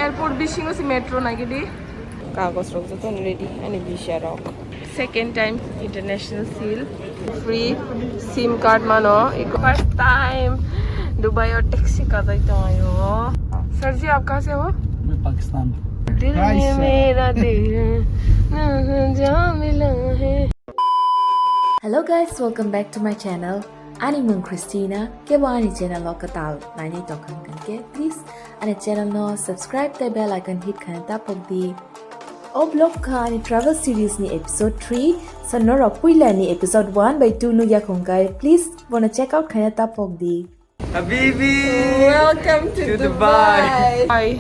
Airport bising si metro na gidi. Kagos rok jato ready ani bisha rok. Second time international seal free SIM card mano. First time Dubai और taxi कर रही तो आयो। Sir ji आप कहाँ से हो? मैं पाकिस्तान। दिल में मेरा दिल जा मिला है। Hello guys, welcome back to my channel. Ani Mung Christina. Ke wani channel lo katal nani tokang kan ke please ani channel no subscribe the bell icon hit kan ta pok di. O blog ka ani travel series ni episode 3 so no ro puila ni episode 1 by 2 nu ya kong kai please wanna check out kan ta pok di. Habibi! Welcome to Dubai.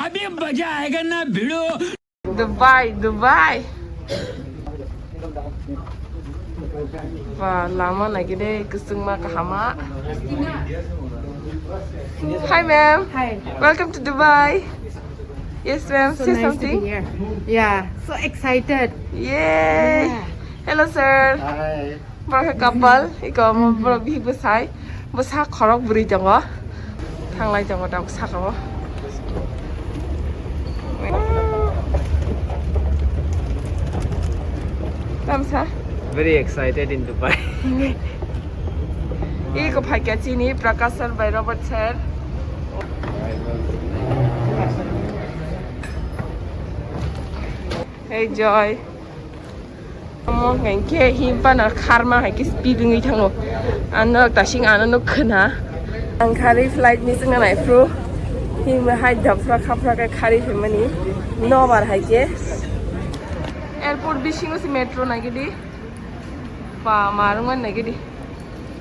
अभी मजा आएगा ना भिड़ो। Dubai. Wah, lama lagi deh kusung ma kahama. Hi ma'am. Hi. Welcome to Dubai. Yes ma'am. So Say nice something. to be here. Yeah, so excited. Yay. Yeah. Hello sir. Hi. Bro couple. Iko mo bro bi busai. Busa khorok buri jango. Thanglai jango dak sakamo. Kamsa. Very excited in Dubai. Iko bhagya ni Prakash sir by Robert sir. Hey Joy. Mo ngang ke himpa na kharma hai ki speed ngi thango. Ano ta sing ano khna. Ang khari flight mi singa nai fru. Him hai dapra khapra ka khari himani. No bar hai ke. Airport bising si metro na gidi. Pa marungan na gidi.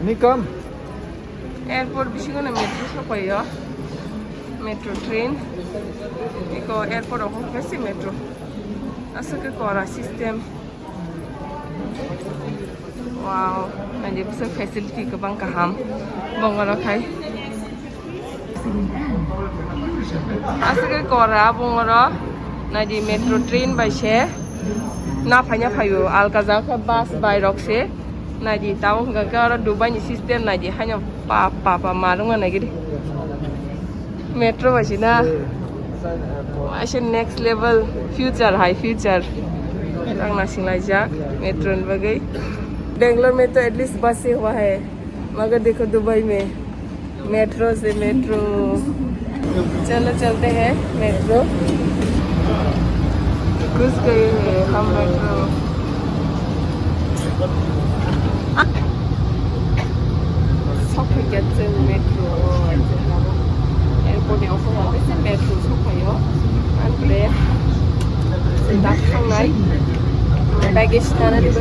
Ini come. Airport bising na metro sa payo. Metro train. Iko airport ako kasi metro. Asa ka kora system. Wow, nanti bisa facility ke bang kaham, bangor kai. Asa ka kora bangor, nanti metro train by she, na panya payo Alcazar ka bus by Roxy, nanti tahu nggak kora Dubai ni system nanti hanya pa marungan lagi. Metro by she na. Masih next level future high future lang nasing laja metro bagai Bangalore में तो at least बस से हुआ है मगर देखो Dubai में metro से मेट्रो चलो चलते हैं मेट्रो घुस गए हैं हम metro 석회 같은 메트로 에어포트에 없어서 메트로 석회요 안 그래 낙항나이 baggage 나는 여기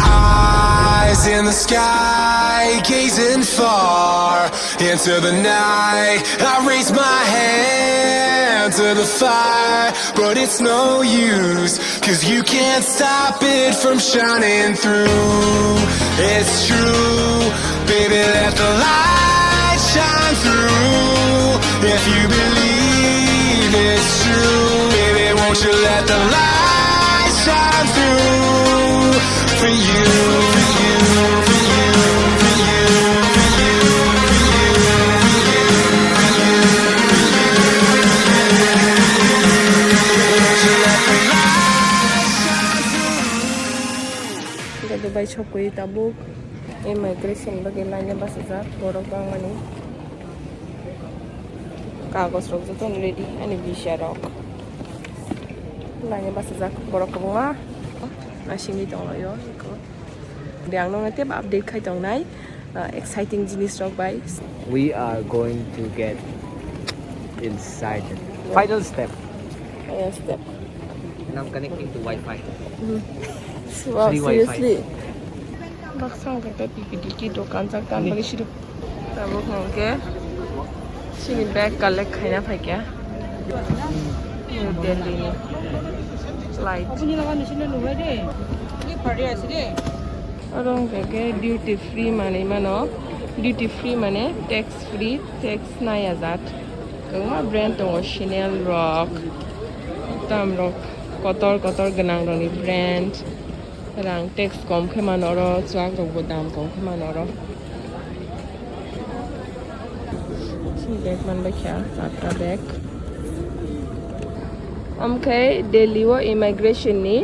Eyes in the sky, gazing far into the night. I raise my hand to the fire, but it's no use, 'cause you can't stop it from shining through. It's true, baby, let the light shine through. If you believe it's true, baby, won't you let the light shine through for you, for you, for you, for you, for you, for you, for you, won't you let the light shine through. Kita Dubai chokui tabuk immigration bagi lainnya bahasa Zat borok bang mani kagos rok jato ready ani visa rok lainnya bahasa Zat borok kabunga asing di tong yo ko diang nong nate update khai tong nai exciting jinis rok bai We are going to get inside. Final step. step And I'm connecting to Wi-Fi. wow Free Wi-Fi. seriously baksang kata PPT dokan saktan bagi shiru tabuk ngke sini bag collect khaina phai kya New Delhi ni flight orang ke duty free mane mano duty free mane tax free tax nai azat kama brand to Chanel rock tam rock kotor ganang roni brand rang text kom khema noro chwak rok bo dam kom khema noro si bag man ba kya satra bag amkai Delhi wo immigration ni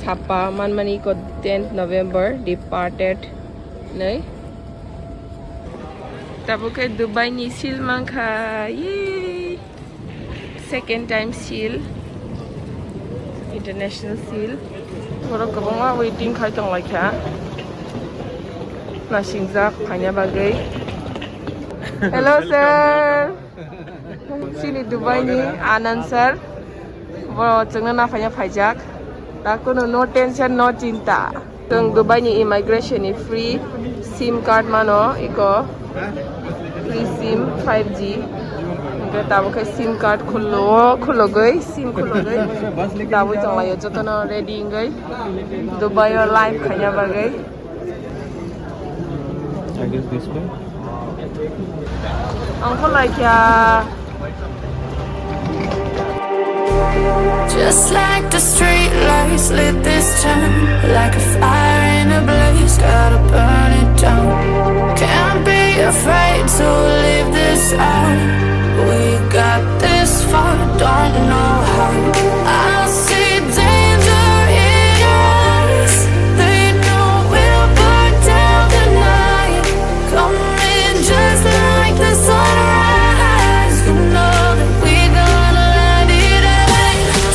chapa manmani ko 10th November departed nei tabukai Dubai ni sil mangkha yay second time seal international seal borok kabanga waiting khai tong laikha na singjak phanya bagai hello sir sini Dubai ni Anand sir bo chungna na phanya phaijak ta kono no tension no chinta tung Dubai ni immigration ni free sim card mano iko free sim 5G tabo kai sim card khulo gai sim khulo gai tabo changla yo jotono ready gai Dubai or live khanya bagai I guess this way. uncle like ya Just like the street lights lit this town, like a fire in a blaze, gotta burn it down. Can't be afraid to leave this out. We got this far, don't know how. I see danger in your eyes. They know we'll burn down the night. Coming just like the sunrise. You know that we gonna let it out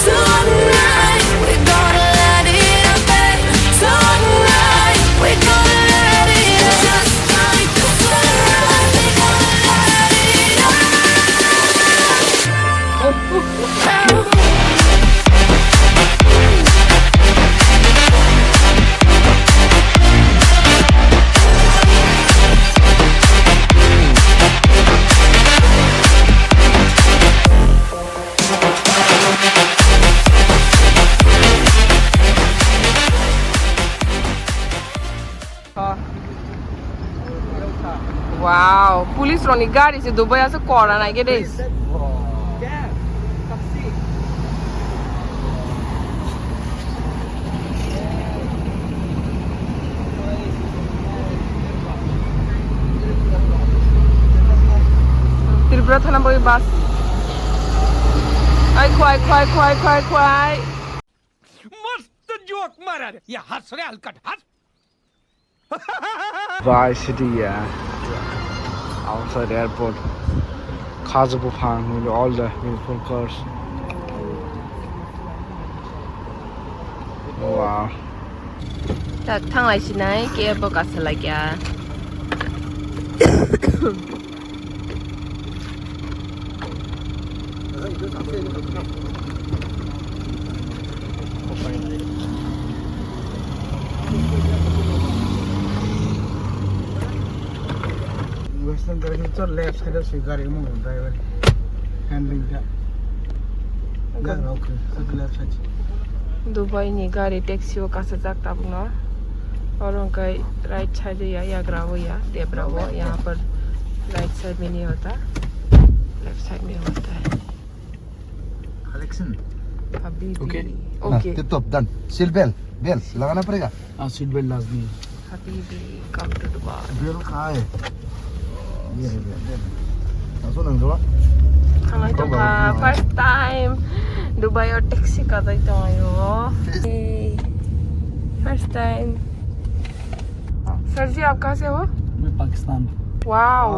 tonight. We gonna let it out tonight. We gonna let it out just like the sunrise. We gonna let it out. wow police roni gari se Dubai ase kora na ge des Tripura thana boi bus ai khwai मस्त joke मारा रे या हंस रे हलकट हंस Dubai City, yeah. Outside airport. Khazabufang with all the beautiful cars. Wow. tak thang lai sinai ke bo ka sala kya Western driver left side of cigar driver handling that. Okay, left side. Dubai ni gari taxi wo ka sajak tab no और उनका right side या याग्रावो या देब्रावो यहाँ पर right side में नहीं होता left side में होता है Collection. अभी Okay. Okay Tip top done. Seal bell लगाना पड़ेगा. Seat belt लाजमी. अभी कम टू दुबई Bell कहाँ है? ये है bell. असो नंग दो. Kamay to ka first time Dubai or taxi ka tayo ayo. First time. Sir ji आप कहाँ से हो? मैं Pakistan. Wow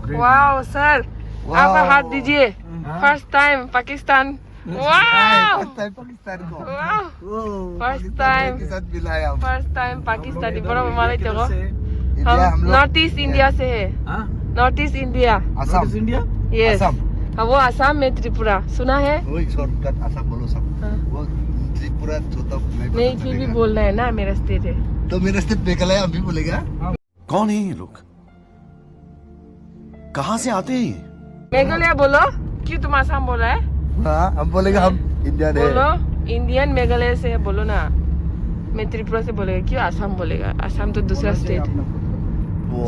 great. Wow sir आपका हाथ दीजिए first time Pakistan wow Pakistan को. वाओ फर्स्ट टाइम के साथ मिलाया. फर्स्ट टाइम पाकिस्तानी बड़ा हमारे जगह इंडिया हम हम लोग. नॉर्थ ईस्ट इंडिया से है north east India Assam. India. Yes Assam. हाँ वो असम में त्रिपुरा सुना है वही शॉर्टकट असम बोलो सब. हाँ। वो त्रिपुरा छोटा नहीं फिर भी बोलना है ना मेरा स्टेट है तो मेरे स्टेट मेघालय हम भी बोलेगा. कौन है ये लोग कहाँ से आते हैं ये मेघालय बोलो क्यों तुम असम बोल रहा है हाँ हम बोलेगा हम इंडियन है. बोलो इंडियन मेघालय से है बोलो ना मैं त्रिपुरा से बोलेगा क्यों असम बोलेगा असम तो दूसरा स्टेट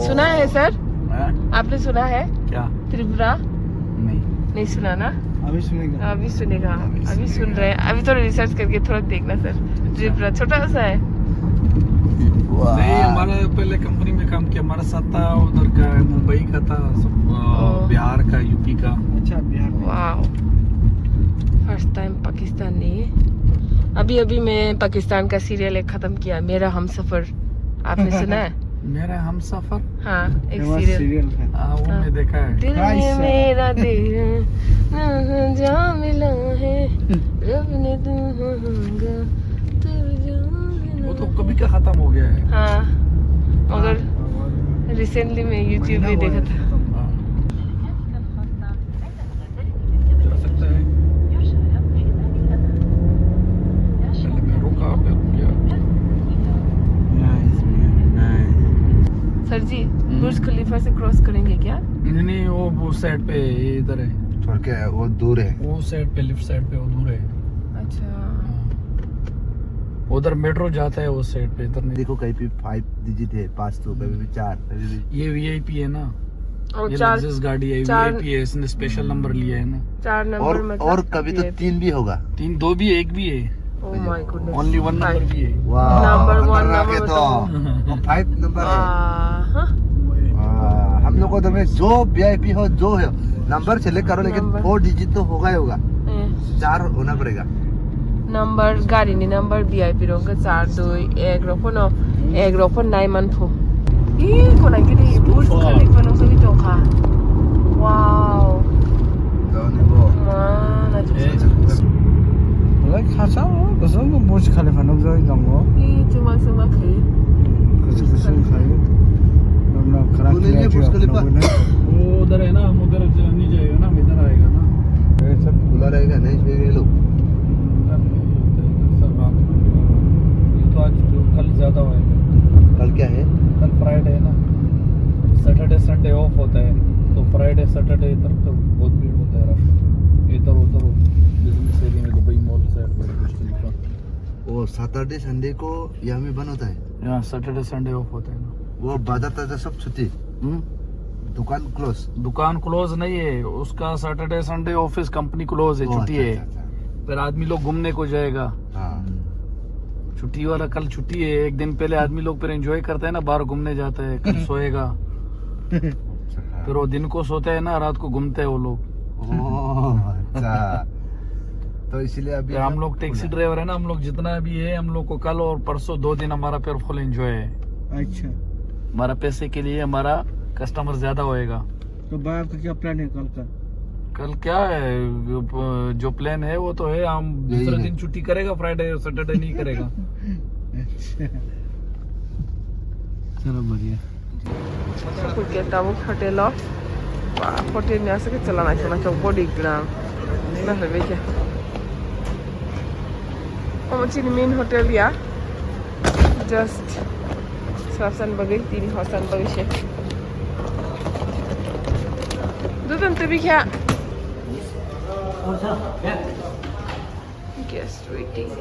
सुना है सर आपने सुना है क्या? त्रिपुरा नहीं. नहीं सुना ना अभी सुनेगा. अभी सुनेगा अभी सुन रहे हैं अभी थोड़ा रिसर्च करके थोड़ा देखना सर त्रिपुरा छोटा सा है नहीं, हमारा पहले कंपनी में काम किया, हमारा साथ था उधर का, मुंबई का था, बिहार का, यूपी का। अच्छा बिहार में। Wow, first time Pakistani. अभी मैं पाकिस्तान का सीरियल एक खत्म किया, मेरा हमसफर। आपने सुना है? मेरा हमसफर, हाँ, एक फेमस सीरियल। सीरियल है। वो मैं देखा है। दिल में मेरा दिल जा मिला है, रब ने दूंगा तू जो वो तो कभी का खत्म हो गया है। हाँ, मगर रिसेंटली मैं यूट्यूब पे देखा था। हाँ। जा सकता है। पहले मैं रुका, फिर गया। Nice man, nice. सर जी, बुर्ज खलीफा से क्रॉस करेंगे क्या? नहीं, वो साइड पे, ये इधर है। थोड़ा क्या है, वो दूर है। वो साइड पे, लेफ्ट साइड पे, वो दूर है। अच्छा, उधर मेट्रो जाता है उस साइड पे, इधर नहीं। देखो कहीं पे 5 डिजिट है, 5 तो कभी भी 4 कभी भी। ये वीआईपी है ना, और ये चार लग्जस गाड़ी है, चार- वीआईपी है, इसने स्पेशल नंबर लिया है ना। 4 नंबर मतलब और कभी तो 3 भी होगा। 3, 2 भी है, 1 भी है, oh my goodness, only 1 number भी है। वाह, नंबर वन, खतरनाक है नंबर तो 5 नंबर है। हाँ, वाह, हम लोग को तो में जो वीआईपी हो, जो है नंबर सेलेक्ट करो, लेकिन नंबर। 4 डिजिट तो होगा ही होगा, ए, 4 होना पड़ेगा। नंबर गारिनि नंबर भिआइपी रंग 4 2 1 rokono 1 rokon 9 manfo ko na gidi Burj Khalifa nung sabi to ka. Wow, mana मलाई खासा हो कसम बुर्ज खलिफा नुक जय दंगो ni cuma kai कुछ कुछ खायो ना खरा वो ले लिया बुर्ज खलीफा। वो उधर है ना, हम उधर नहीं जाएगा ना, हम इधर आएगा ना। ये सब खुला रहेगा नहीं, फिर ये लोग ये तो आज कल ज्यादा होएगा। कल क्या है? कल फ्राइडे है ना, सैटरडे संडे ऑफ होता है, तो फ्राइडे सैटरडे इधर तो बहुत भीड़ होता है, रश इधर उधर बिजनेस एरिया में, दुबई मॉल साइड में। वो सैटरडे संडे को यहाँ में बंद होता है। यहाँ सैटरडे संडे ऑफ होता है ना। वो बाजार ताजार सब छुट्टी, दुकान क्लोज। दुकान क्लोज नहीं है उसका, Saturday Sunday office company close है, छुट्टी है। फिर आदमी लोग घूमने को जाएगा, छुट्टी वाला कल छुट्टी है। एक दिन पहले आदमी लोग फिर एंजॉय करते हैं ना, बाहर घूमने जाते हैं, कल सोएगा। फिर वो दिन को सोते हैं ना, रात को घूमते हैं वो लोग। अच्छा, तो इसलिए अभी फिर हम लोग टैक्सी ड्राइवर है ना, हम लोग जितना भी है, हम लोग को कल और परसों 2 दिन हमारा फिर फुल एंजॉय है। अच्छा, हमारा पैसे के लिए हमारा कस्टमर ज्यादा होएगा। तो बाप का क्या प्लान है कल का? कल क्या है, जो प्लान है वो तो है, हम दूसरे दिन छुट्टी करेगा, फ्राइडे सैटरडे नहीं करेगा। चलो बढ़िया। Phuket Tabuk Hotel of hotel ni asa ke chala na chona chok body gram na hobe ke omochi ni main hotel ya just Sasan bagai tini Hasan bagai she Dudun tabi kya guest waiting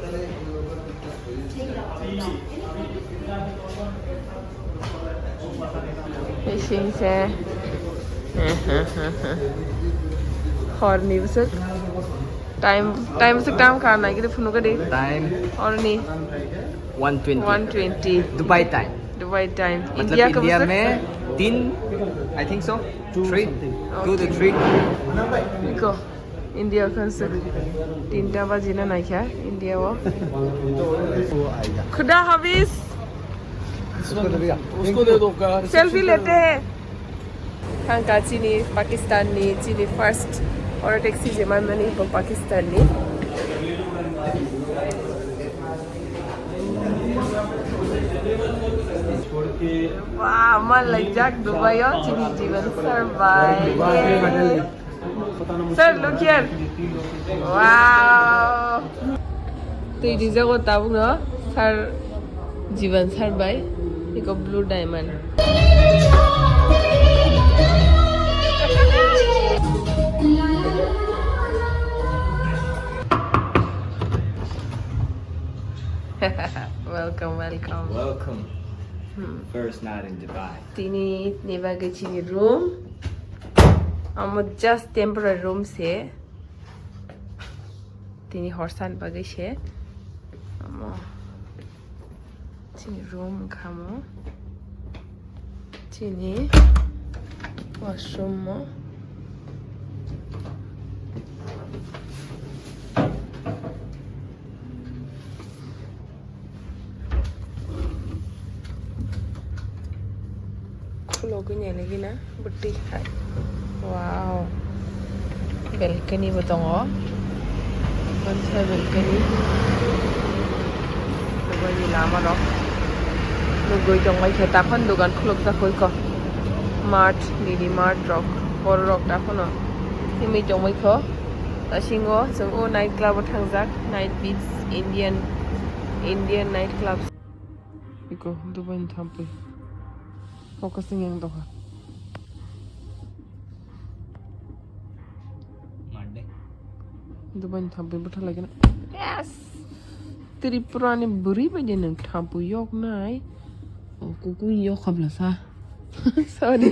Fishing se horny besok time besok time karena gitu phunu ka de Time horny 120 120 Dubai time. Dubai time मतलब India ka India besok में 3 I think so 3 2 to 3 Iko India ka besok 3 baje na naik ya India wo Khuda Hafiz उसको दे दो car. Selfie लेते हैं हाँ का चीनी पाकिस्तानी चीनी फर्स्ट और टैक्सी जमा मनी पर पाकिस्तानी वाह मन लग जाक दुबई और चीनी जीवन sir bye sir look here wow तो ये जगह को ताबुक ना सर जीवन सर बाय एक blue diamond Welcome First night in Dubai Tini nibaga chini room amo just temporary room se Tini horsan bagai she amo Sini room kamu. Sini washroom mo. Logonya lagi na, bersih. Wow. Balcony betul nggak? Bonsai balcony. Logo ni lama dok. Logo jong mai kita kan dugan klub tak koi ko. Mart, Didi Mart rock, Bor rock tak kono. Ini jong mai ko. Tasingo, sengo night club thangzak, night beats, Indian night clubs. Iko, Dubai thampi. Focusing yang doha. Dubai thampi betul lagi na. Yes. Tripura ni buri baje nang thampu yok nai. Oh, kuku yok kabla sa. Sorry.